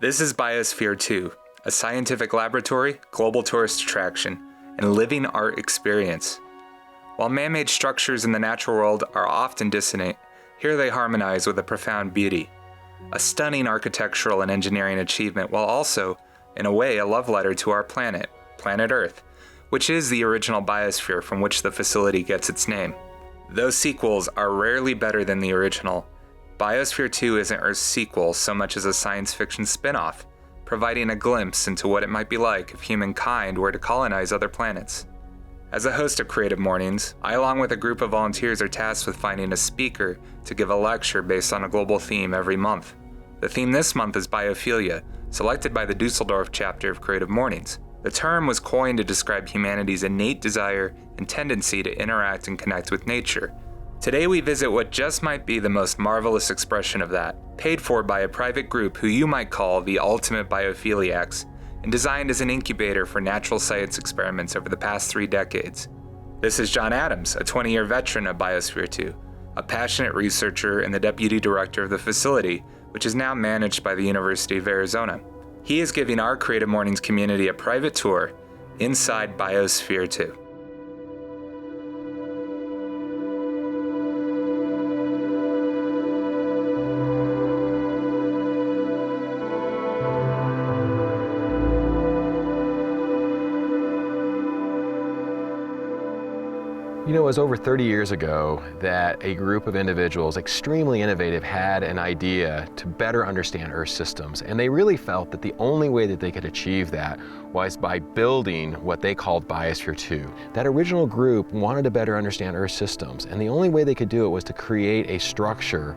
This is Biosphere 2, a scientific laboratory, global tourist attraction, and living art experience. While man-made structures in the natural world are often dissonant, here they harmonize with a profound beauty. A stunning architectural and engineering achievement, while also, in a way, a love letter to our planet, planet Earth, which is the original biosphere from which the facility gets its name. Though sequels are rarely better than the original, Biosphere 2 isn't Earth's sequel so much as a science fiction spin-off, providing a glimpse into what it might be like if humankind were to colonize other planets. As a host of Creative Mornings, I along with a group of volunteers are tasked with finding a speaker to give a lecture based on a global theme every month. The theme this month is biophilia, selected by the Dusseldorf chapter of Creative Mornings. The term was coined to describe humanity's innate desire and tendency to interact and connect with nature. Today we visit what just might be the most marvelous expression of that, paid for by a private group who you might call the ultimate biophiliacs, and designed as an incubator for natural science experiments over the past 3 decades. This is John Adams, a 20-year veteran of Biosphere 2, a passionate researcher and the deputy director of the facility, which is now managed by the University of Arizona. He is giving our Creative Mornings community a private tour inside Biosphere 2. You know, it was over 30 years ago that a group of individuals, extremely innovative, had an idea to better understand Earth systems. And they really felt that the only way that they could achieve that was by building what they called Biosphere 2. That original group wanted to better understand Earth systems. And the only way they could do it was to create a structure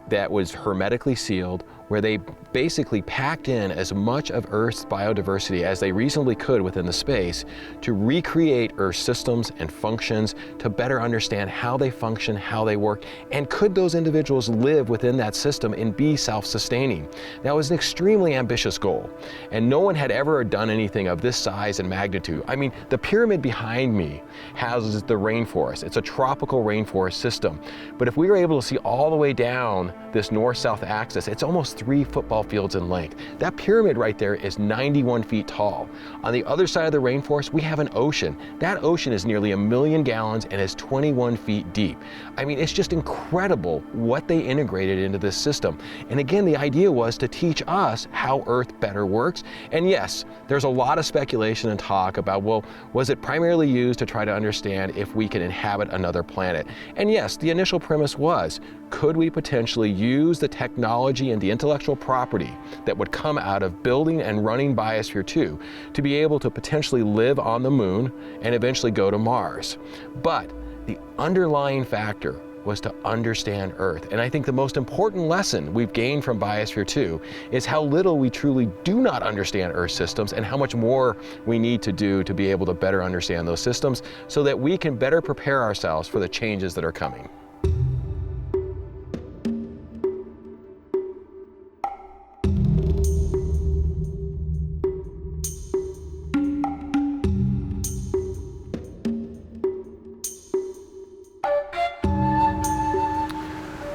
that was hermetically sealed, where they basically packed in as much of Earth's biodiversity as they reasonably could within the space to recreate Earth systems and functions, to better understand how they function, how they work, and could those individuals live within that system and be self-sustaining. That was an extremely ambitious goal, and no one had ever done anything of this size and magnitude. I mean, the pyramid behind me houses the rainforest. It's a tropical rainforest system, but if we were able to see all the way down this north-south axis, it's almost 3 football fields in length. That pyramid right there is 91 feet tall. On the other side of the rainforest, we have an ocean. That ocean is nearly 1 million gallons and is 21 feet deep. I mean, it's just incredible what they integrated into this system. And again, the idea was to teach us how Earth better works. And yes, there's a lot of speculation and talk about, well, was it primarily used to try to understand if we can inhabit another planet? And yes, the initial premise was, could we potentially use the technology and the intellectual property that would come out of building and running Biosphere 2 to be able to potentially live on the moon and eventually go to Mars? But the underlying factor was to understand Earth. And I think the most important lesson we've gained from Biosphere 2 is how little we truly do not understand Earth systems and how much more we need to do to be able to better understand those systems so that we can better prepare ourselves for the changes that are coming.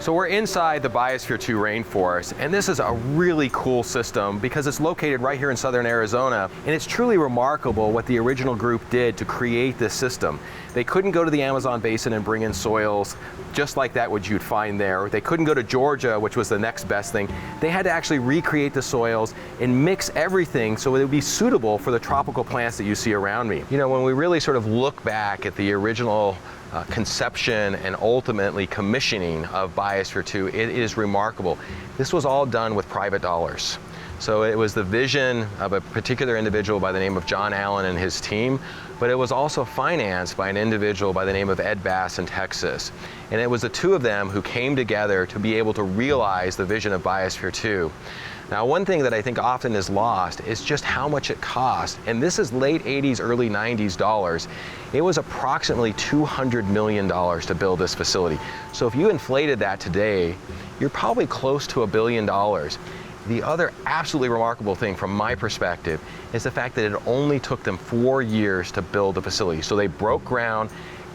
So we're inside the Biosphere 2 rainforest, and this is a really cool system because it's located right here in southern Arizona, and it's truly remarkable what the original group did to create this system. They couldn't go to the Amazon basin and bring in soils just like that which you'd find there. They couldn't go to Georgia, which was the next best thing. They had to actually recreate the soils and mix everything so it would be suitable for the tropical plants that you see around me. You know, when we really sort of look back at the original conception and ultimately commissioning of Biosphere 2, it is remarkable. This was all done with private dollars. So it was the vision of a particular individual by the name of John Allen and his team, but it was also financed by an individual by the name of Ed Bass in Texas. And it was the two of them who came together to be able to realize the vision of Biosphere 2. Now, one thing that I think often is lost is just how much it cost. And this is late 80s, early 90s dollars. It was approximately $200 million to build this facility. So if you inflated that today, you're probably close to $1 billion. The other absolutely remarkable thing from my perspective is the fact that it only took them 4 years to build the facility. So they broke ground,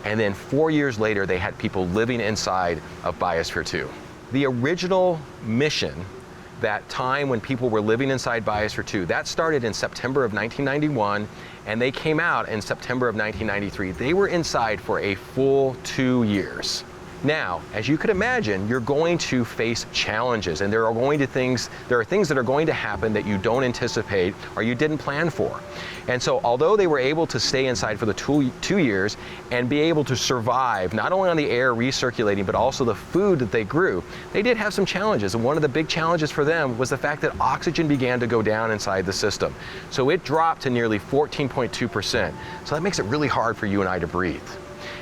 and then 4 years later, they had people living inside of Biosphere 2. The original mission that time when people were living inside Biosphere 2. That started in September of 1991, and they came out in September of 1993. They were inside for a full 2 years. Now, as you could imagine, you're going to face challenges, and there are things that are going to happen that you don't anticipate or you didn't plan for. And so although they were able to stay inside for the 2 years and be able to survive not only on the air recirculating but also the food that they grew, they did have some challenges. And one of the big challenges for them was the fact that oxygen began to go down inside the system. So it dropped to nearly 14.2%. So that makes it really hard for you and I to breathe.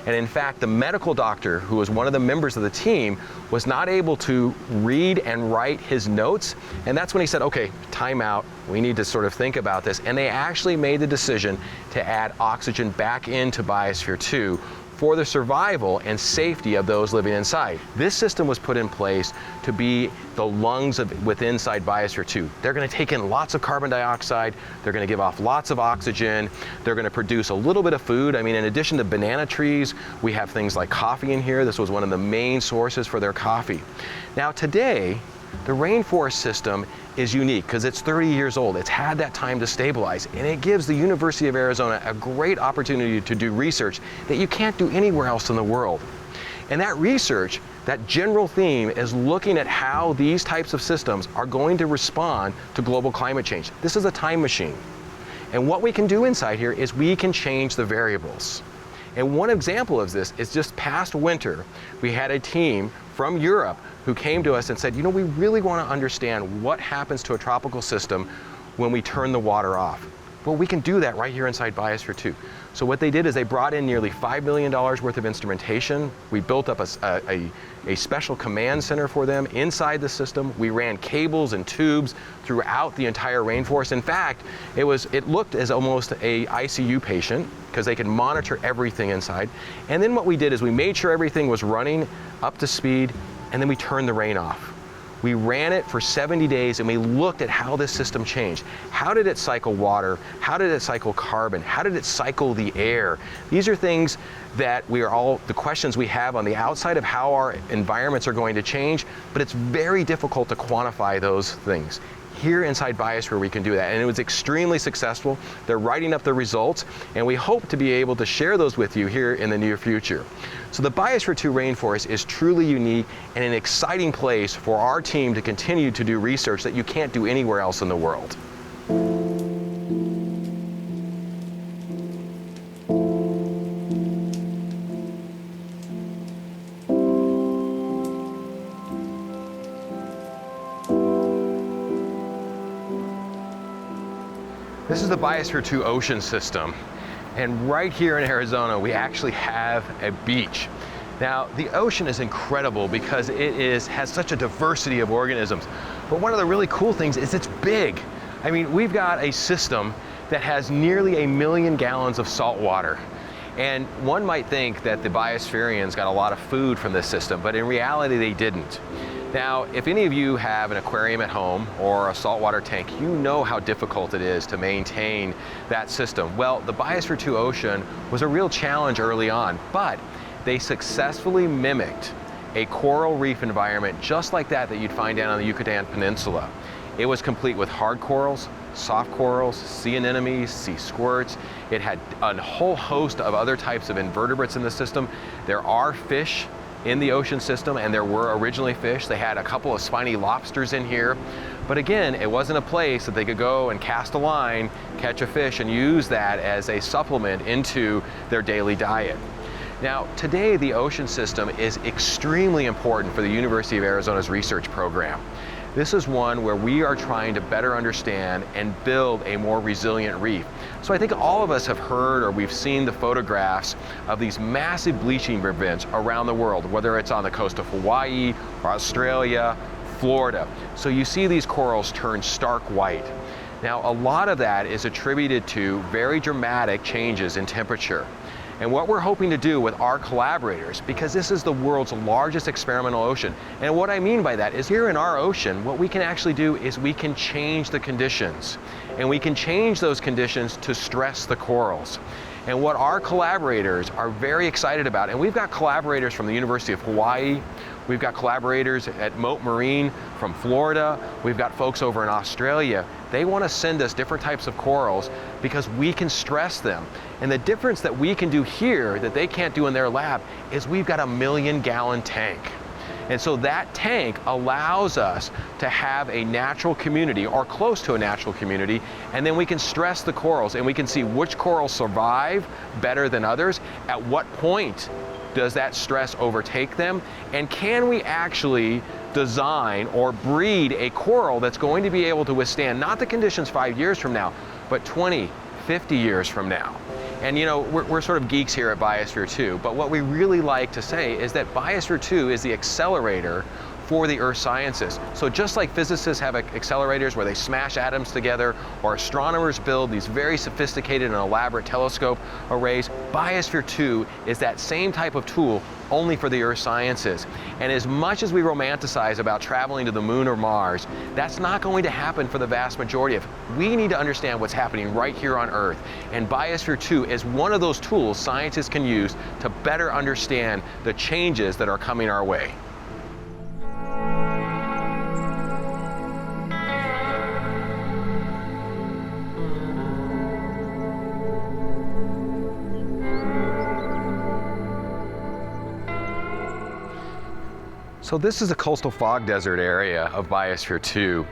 And in fact, the medical doctor, who was one of the members of the team, was not able to read and write his notes. And that's when he said, okay, time out. We need to sort of think about this. And they actually made the decision to add oxygen back into Biosphere 2 for the survival and safety of those living inside. This system was put in place to be the lungs inside Biosphere 2. They're going to take in lots of carbon dioxide, they're going to give off lots of oxygen, they're going to produce a little bit of food. I mean, in addition to banana trees, we have things like coffee in here. This was one of the main sources for their coffee. Now today, the rainforest system is unique because it's 30 years old. It's had that time to stabilize, and it gives the University of Arizona a great opportunity to do research that you can't do anywhere else in the world. And that research, that general theme, is looking at how these types of systems are going to respond to global climate change. This is a time machine. And what we can do inside here is we can change the variables. And one example of this is just past winter, we had a team from Europe who came to us and said, you know, we really want to understand what happens to a tropical system when we turn the water off. Well, we can do that right here inside Biosphere 2. So what they did is they brought in nearly $5 million worth of instrumentation. We built up a special command center for them inside the system. We ran cables and tubes throughout the entire rainforest. In fact, it looked as almost a ICU patient because they could monitor everything inside. And then what we did is we made sure everything was running up to speed, and then we turned the rain off. We ran it for 70 days and we looked at how this system changed. How did it cycle water? How did it cycle carbon? How did it cycle the air? These are things that the questions we have on the outside of how our environments are going to change, but it's very difficult to quantify those things. Here inside Biosphere we can do that, and it was extremely successful. They're writing up the results, and we hope to be able to share those with you here in the near future. So the Biosphere 2 rainforest is truly unique and an exciting place for our team to continue to do research that you can't do anywhere else in the world. This is the Biosphere 2 ocean system, and right here in Arizona we actually have a beach. Now the ocean is incredible because it has such a diversity of organisms, but one of the really cool things is it's big. I mean, we've got a system that has nearly 1 million gallons of salt water. And one might think that the biospherians got a lot of food from this system, but in reality they didn't. Now, if any of you have an aquarium at home or a saltwater tank, you know how difficult it is to maintain that system. Well, the Biosphere 2 ocean was a real challenge early on, but they successfully mimicked a coral reef environment just like that you'd find down on the Yucatan Peninsula. It was complete with hard corals, soft corals, sea anemones, sea squirts. It had a whole host of other types of invertebrates in the system. There are fish in the ocean system, and there were originally fish. They had a couple of spiny lobsters in here. But again, it wasn't a place that they could go and cast a line, catch a fish, and use that as a supplement into their daily diet. Now, today the ocean system is extremely important for the University of Arizona's research program. This is one where we are trying to better understand and build a more resilient reef. So I think all of us have heard or we've seen the photographs of these massive bleaching events around the world, whether it's on the coast of Hawaii, or Australia, Florida. So you see these corals turn stark white. Now, a lot of that is attributed to very dramatic changes in temperature. And what we're hoping to do with our collaborators, because this is the world's largest experimental ocean, and what I mean by that is here in our ocean, what we can actually do is we can change the conditions, and we can change those conditions to stress the corals. And what our collaborators are very excited about, and we've got collaborators from the University of Hawaii, we've got collaborators at Mote Marine from Florida, we've got folks over in Australia. They want to send us different types of corals because we can stress them. And the difference that we can do here that they can't do in their lab is we've got a 1 million gallon tank. And so that tank allows us to have a natural community or close to a natural community, and then we can stress the corals and we can see which corals survive better than others, at what point does that stress overtake them, and can we actually design or breed a coral that's going to be able to withstand not the conditions 5 years from now, but 20, 50 years from now. And you know, we're sort of geeks here at Biosphere 2, but what we really like to say is that Biosphere 2 is the accelerator for the earth sciences. So just like physicists have accelerators where they smash atoms together, or astronomers build these very sophisticated and elaborate telescope arrays, Biosphere 2 is that same type of tool, only for the earth sciences. And as much as we romanticize about traveling to the moon or Mars, that's not going to happen for the vast majority of it. We need to understand what's happening right here on Earth. And Biosphere 2 is one of those tools scientists can use to better understand the changes that are coming our way. So this is a coastal fog desert area of Biosphere 2.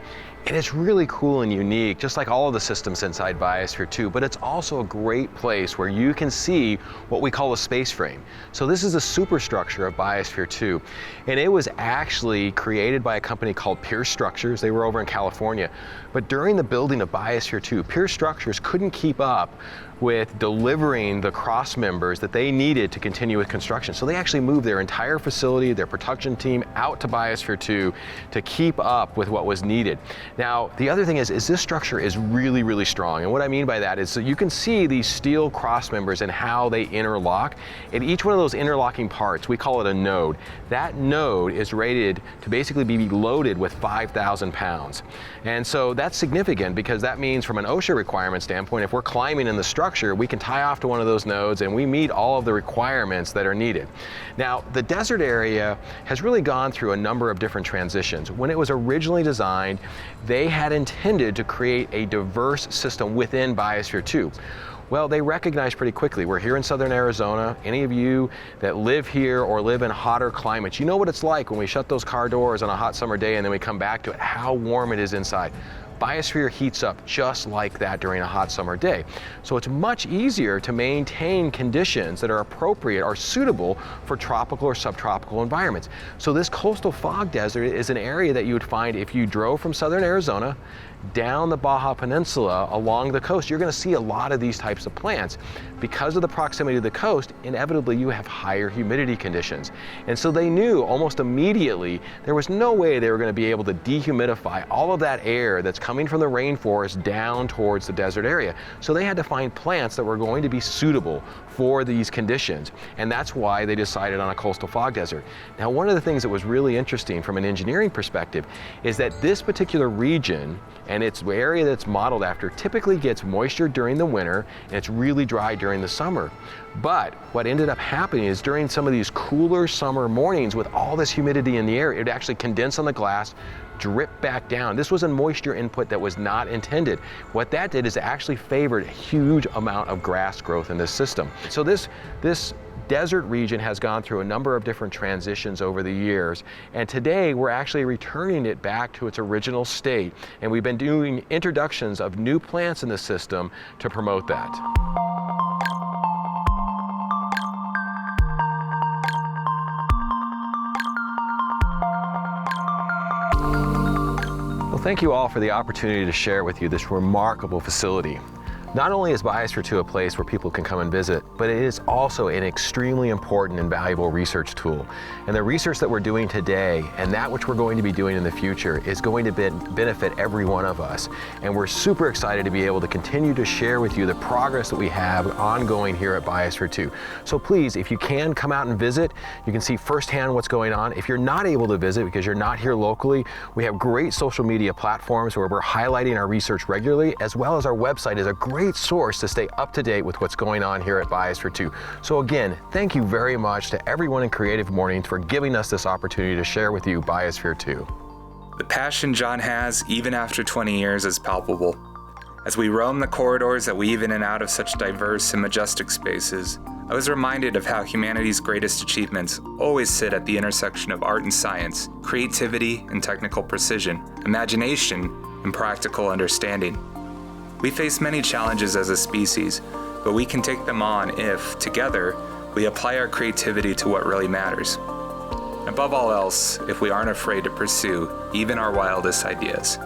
And it's really cool and unique, just like all of the systems inside Biosphere 2, but it's also a great place where you can see what we call a space frame. So this is a superstructure of Biosphere 2, and it was actually created by a company called Pierce Structures. They were over in California. But during the building of Biosphere 2, Pierce Structures couldn't keep up with delivering the cross members that they needed to continue with construction. So they actually moved their entire facility, their production team, out to Biosphere 2 to keep up with what was needed. Now, the other thing is this structure is really, really strong. And what I mean by that is so you can see these steel cross members and how they interlock. And each one of those interlocking parts, we call it a node. That node is rated to basically be loaded with 5,000 pounds. And so that's significant because that means from an OSHA requirement standpoint, if we're climbing in the structure, we can tie off to one of those nodes and we meet all of the requirements that are needed. Now, the desert area has really gone through a number of different transitions. When it was originally designed, they had intended to create a diverse system within Biosphere 2. Well, they recognized pretty quickly, we're here in southern Arizona. Any of you that live here or live in hotter climates, you know what it's like when we shut those car doors on a hot summer day and then we come back to it, how warm it is inside. Biosphere heats up just like that during a hot summer day. So it's much easier to maintain conditions that are appropriate or suitable for tropical or subtropical environments. So this coastal fog desert is an area that you would find if you drove from southern Arizona down the Baja Peninsula along the coast. You're going to see a lot of these types of plants. Because of the proximity to the coast, inevitably you have higher humidity conditions. And so they knew almost immediately there was no way they were going to be able to dehumidify all of that air that's coming from the rainforest down towards the desert area. So they had to find plants that were going to be suitable for these conditions. And that's why they decided on a coastal fog desert. Now, one of the things that was really interesting from an engineering perspective is that this particular region and its area that's modeled after typically gets moisture during the winter and it's really dry during the summer. But what ended up happening is during some of these cooler summer mornings with all this humidity in the air, it would actually condense on the glass, drip back down. This was a moisture input that was not intended. What that did is it actually favored a huge amount of grass growth in this system. So this desert region has gone through a number of different transitions over the years, and today we're actually returning it back to its original state, and we've been doing introductions of new plants in the system to promote that. Well, thank you all for the opportunity to share with you this remarkable facility. Not only is Biosphere 2 a place where people can come and visit, but it is also an extremely important and valuable research tool. And the research that we're doing today and that which we're going to be doing in the future is going to benefit every one of us. And we're super excited to be able to continue to share with you the progress that we have ongoing here at Biosphere 2. So please, if you can come out and visit, you can see firsthand what's going on. If you're not able to visit because you're not here locally, we have great social media platforms where we're highlighting our research regularly, as well as our website is a great great source to stay up to date with what's going on here at Biosphere 2. So again, thank you very much to everyone in Creative Mornings for giving us this opportunity to share with you Biosphere 2. The passion John has, even after 20 years, is palpable. As we roam the corridors that weave in and out of such diverse and majestic spaces, I was reminded of how humanity's greatest achievements always sit at the intersection of art and science, creativity and technical precision, imagination and practical understanding. We face many challenges as a species, but we can take them on if, together, we apply our creativity to what really matters. Above all else, if we aren't afraid to pursue even our wildest ideas.